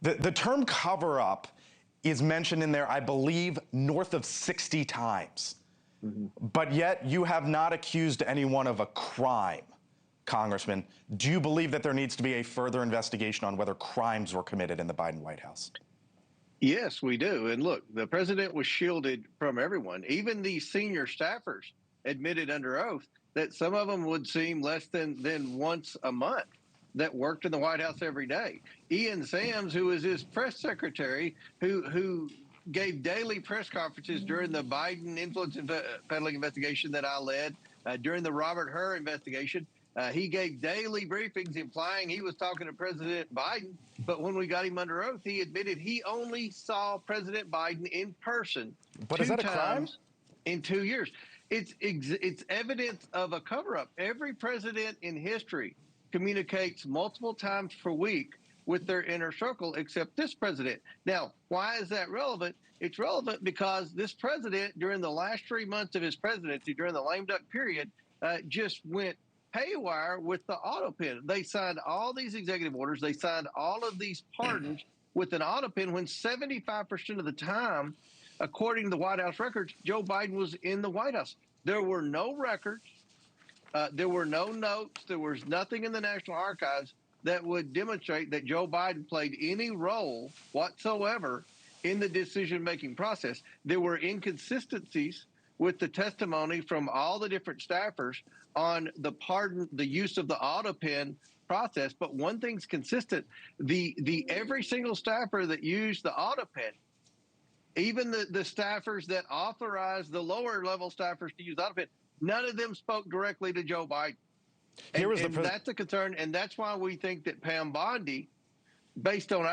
The term cover-up is mentioned in there, I believe, north of 60 times. But yet you have not accused anyone of a crime, Congressman. Do you believe that there needs to be a further investigation on whether crimes were committed in the Biden White House? Yes, we do. And look, the president was shielded from everyone. Even these senior staffers admitted under oath that some of them would seem less than once a month that worked in the White House every day. Ian Sams, who was his press secretary, who gave daily press conferences during the Biden influence peddling investigation that I led, during the Robert Hur investigation. He gave daily briefings implying he was talking to President Biden. But when we got him under oath, he admitted he only saw President Biden in person But is that a crime? in 2 years. It's evidence of a cover-up. Every president in history communicates multiple times per week with their inner circle, except this president. Now, why is that relevant? It's relevant because this president, during the last 3 months of his presidency, during the lame duck period, just went haywire with the autopen. They signed all these executive orders. They signed all of these pardons with an autopen when 75% of the time, according to the White House records, Joe Biden was in the White House. There were no records. There were no notes. There was nothing in the National Archives that would demonstrate that Joe Biden played any role whatsoever in the decision-making process. There were inconsistencies with the testimony from all the different staffers on the pardon, the use of the autopen process. But one thing's consistent: every single staffer that used the autopen, even the staffers that authorized the lower level staffers to use autopen, none of them spoke directly to Joe Biden. And that's a concern, and that's why we think that Pam Bondi, based on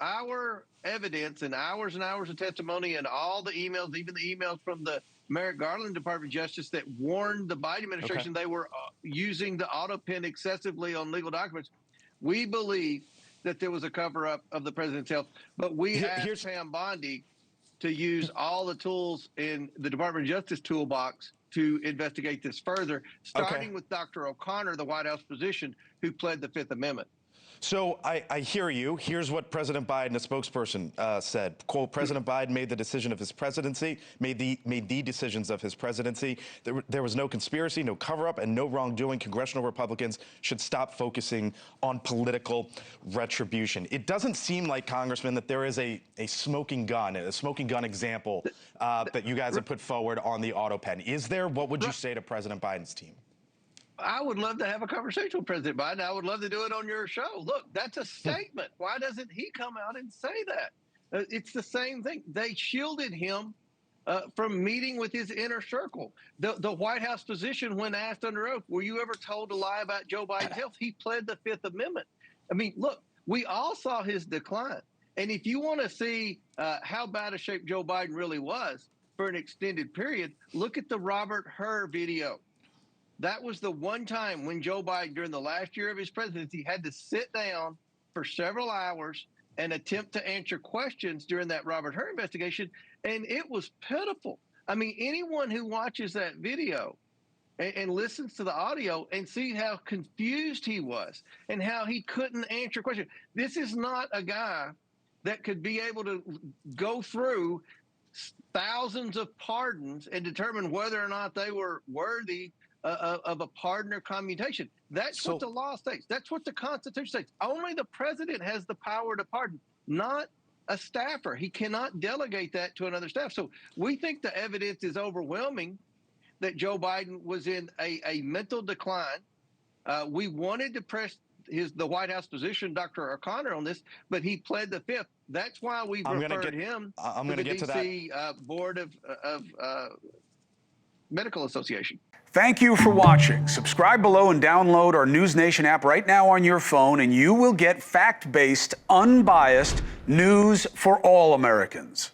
our evidence and hours of testimony and all the emails, even the emails from the Merrick Garland Department of Justice that warned the Biden administration they were using the autopen excessively on legal documents, we believe that there was a cover-up of the president's health. But we asked Pam Bondi to use all the tools in the Department of Justice toolbox to investigate this further, starting with Dr. O'Connor, the White House physician, who pled the Fifth Amendment. So I hear you. Here's what President Biden, a spokesperson, said. Quote, President Biden made the decision of his presidency, made the decisions of his presidency. There was no conspiracy, no cover-up, and no wrongdoing. Congressional Republicans should stop focusing on political retribution. It doesn't seem like, Congressman, that there is a smoking gun example that you guys have put forward on the autopen. Is there? What would you say to President Biden's team? I would love to have a conversation with President Biden. I would love to do it on your show. Look, that's a statement. Why doesn't he come out and say that? It's the same thing. They shielded him from meeting with his inner circle. The White House physician, when asked under oath, were you ever told to lie about Joe Biden's health? He pled the Fifth Amendment. I mean, look, we all saw his decline. And if you want to see how bad a shape Joe Biden really was for an extended period, look at the Robert Hur video. That was the one time when Joe Biden, during the last year of his presidency, had to sit down for several hours and attempt to answer questions during that Robert Hur investigation. And it was pitiful. I mean, anyone who watches that video and listens to the audio and see how confused he was and how he couldn't answer questions. This is not a guy that could be able to go through thousands of pardons and determine whether or not they were worthy of a pardon or commutation. That's what the law states. That's what the Constitution states. Only the president has the power to pardon, not a staffer. He cannot delegate that to another staff. So we think the evidence is overwhelming that Joe Biden was in a mental decline. We wanted to press the White House physician, Dr. O'Connor, on this, but he pled the Fifth. That's why we've referred him to the D.C. Board of Medical Association. Thank you for watching. Subscribe below and download our NewsNation app right now on your phone, and you will get fact-based, unbiased news for all Americans.